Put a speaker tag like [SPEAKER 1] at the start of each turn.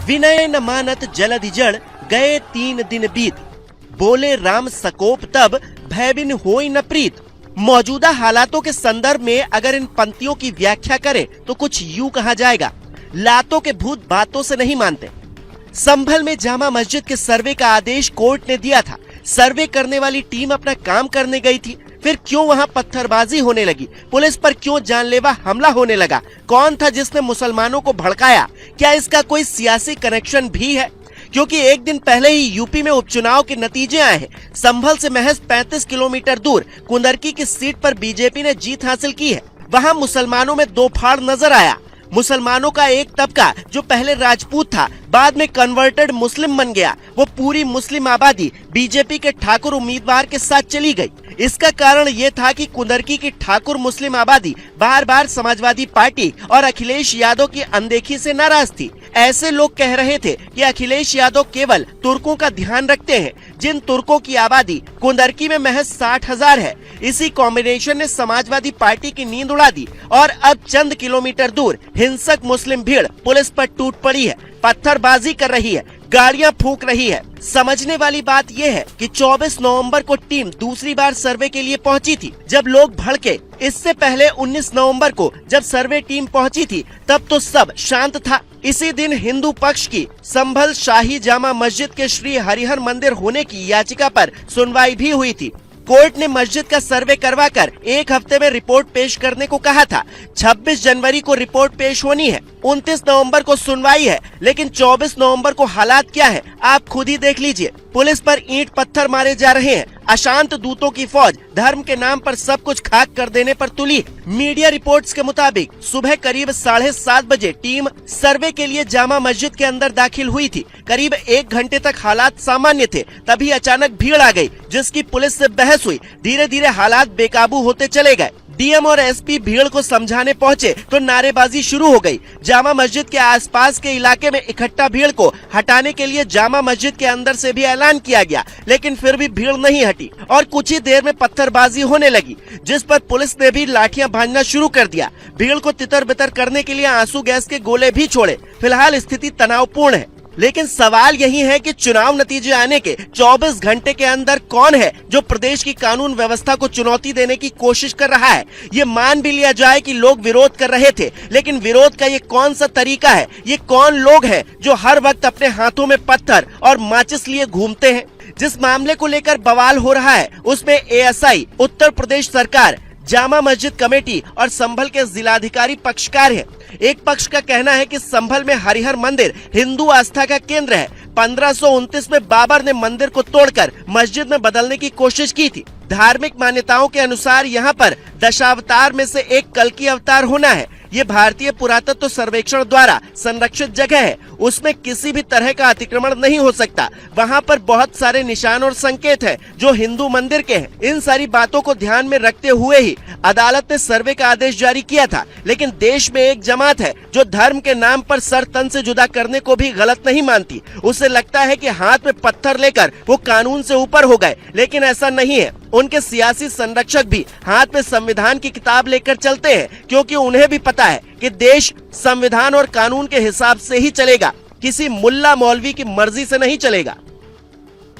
[SPEAKER 1] विनय न मानत जलधि जड़, गए 3 दिन बीत। बोले राम सकोप तब, भय बिन होई न प्रीत। मौजूदा हालातों के संदर्भ में अगर इन पंक्तियों की व्याख्या करें तो कुछ यूं कहा जाएगा, लातों के भूत बातों से नहीं मानते। संभल में जामा मस्जिद के सर्वे का आदेश कोर्ट ने दिया था। सर्वे करने वाली टीम अपना काम करने गई थी, फिर क्यों वहां पत्थरबाजी होने लगी? पुलिस पर क्यों जानलेवा हमला होने लगा? कौन था जिसने मुसलमानों को भड़काया? क्या इसका कोई सियासी कनेक्शन भी है? क्योंकि एक दिन पहले ही यूपी में उपचुनाव के नतीजे आए हैं। संभल से महज 35 किलोमीटर दूर कुंदरकी की सीट पर बीजेपी ने जीत हासिल की है। वहां मुसलमानों में दो फाड़ नजर आया। मुसलमानों का एक तबका जो पहले राजपूत था, बाद में कन्वर्टेड मुस्लिम बन गया, वो पूरी मुस्लिम आबादी बीजेपी के ठाकुर उम्मीदवार के साथ चली गई। इसका कारण ये था कि कुंदरकी की ठाकुर मुस्लिम आबादी बार बार समाजवादी पार्टी और अखिलेश यादव की अनदेखी से नाराज थी। ऐसे लोग कह रहे थे कि अखिलेश यादव केवल तुर्कों का ध्यान रखते हैं, जिन तुर्कों की आबादी कुंदरकी में महज 60,000 है। इसी कॉम्बिनेशन ने समाजवादी पार्टी की नींद उड़ा दी और अब चंद किलोमीटर दूर हिंसक मुस्लिम भीड़ पुलिस पर टूट पड़ी है, पत्थरबाजी कर रही है, गाड़ियां फूंक रही है। समझने वाली बात यह है कि 24 नवंबर को टीम दूसरी बार सर्वे के लिए पहुंची थी, जब लोग भड़के। इससे पहले 19 नवंबर को जब सर्वे टीम पहुंची थी, तब तो सब शांत था। इसी दिन हिंदू पक्ष की संभल शाही जामा मस्जिद के श्री हरिहर मंदिर होने की याचिका पर सुनवाई भी हुई थी। कोर्ट ने मस्जिद का सर्वे करवाकर 1 हफ्ते में रिपोर्ट पेश करने को कहा था। 26 जनवरी को रिपोर्ट पेश होनी है। 29 नवंबर को सुनवाई है, लेकिन 24 नवंबर को हालात क्या है आप खुद ही देख लीजिए। पुलिस पर ईंट पत्थर मारे जा रहे हैं। अशांत दूतों की फौज धर्म के नाम पर सब कुछ खाक कर देने पर तुली। मीडिया रिपोर्ट्स के मुताबिक सुबह करीब 7:30 बजे टीम सर्वे के लिए जामा मस्जिद के अंदर दाखिल हुई थी। करीब 1 घंटे तक हालात सामान्य थे, तभी अचानक भीड़ आ गई, जिसकी पुलिस से बहस हुई। धीरे धीरे हालात बेकाबू होते चले गए। डीएम और एसपी भीड़ को समझाने पहुंचे तो नारेबाजी शुरू हो गई। जामा मस्जिद के आसपास के इलाके में इकट्ठा भीड़ को हटाने के लिए जामा मस्जिद के अंदर से भी ऐलान किया गया, लेकिन फिर भी भीड़ नहीं हटी और कुछ ही देर में पत्थरबाजी होने लगी, जिस पर पुलिस ने भी लाठियां भांजना शुरू कर दिया। भीड़ को तितर बितर करने के लिए आंसू गैस के गोले भी छोड़े। फिलहाल स्थिति तनावपूर्ण है, लेकिन सवाल यही है कि चुनाव नतीजे आने के 24 घंटे के अंदर कौन है जो प्रदेश की कानून व्यवस्था को चुनौती देने की कोशिश कर रहा है। ये मान भी लिया जाए कि लोग विरोध कर रहे थे, लेकिन विरोध का ये कौन सा तरीका है? ये कौन लोग हैं जो हर वक्त अपने हाथों में पत्थर और माचिस लिए घूमते हैं? जिस मामले को लेकर बवाल हो रहा है उसमें एएसआई, उत्तर प्रदेश सरकार, जामा मस्जिद कमेटी और संभल के जिलाधिकारी पक्षकार हैं। एक पक्ष का कहना है कि संभल में हरिहर मंदिर हिंदू आस्था का केंद्र है। 1529 में बाबर ने मंदिर को तोड़कर मस्जिद में बदलने की कोशिश की थी। धार्मिक मान्यताओं के अनुसार यहाँ पर दशावतार में से एक कल्कि अवतार होना है। ये भारतीय पुरातत्व सर्वेक्षण द्वारा संरक्षित जगह है, उसमें किसी भी तरह का अतिक्रमण नहीं हो सकता। वहाँ पर बहुत सारे निशान और संकेत हैं जो हिंदू मंदिर के हैं। इन सारी बातों को ध्यान में रखते हुए ही अदालत ने सर्वे का आदेश जारी किया था। लेकिन देश में एक जमात है जो धर्म के नाम पर सर तन से जुदा करने को भी गलत नहीं मानती। उसे लगता है कि हाथ में पत्थर लेकर वो कानून से ऊपर हो गए, लेकिन ऐसा नहीं है। उनके सियासी संरक्षक भी हाथ में संविधान की किताब लेकर चलते हैं, क्योंकि उन्हें भी पता है कि देश संविधान और कानून के हिसाब से ही चलेगा, किसी मुल्ला मौलवी की मर्जी से नहीं चलेगा।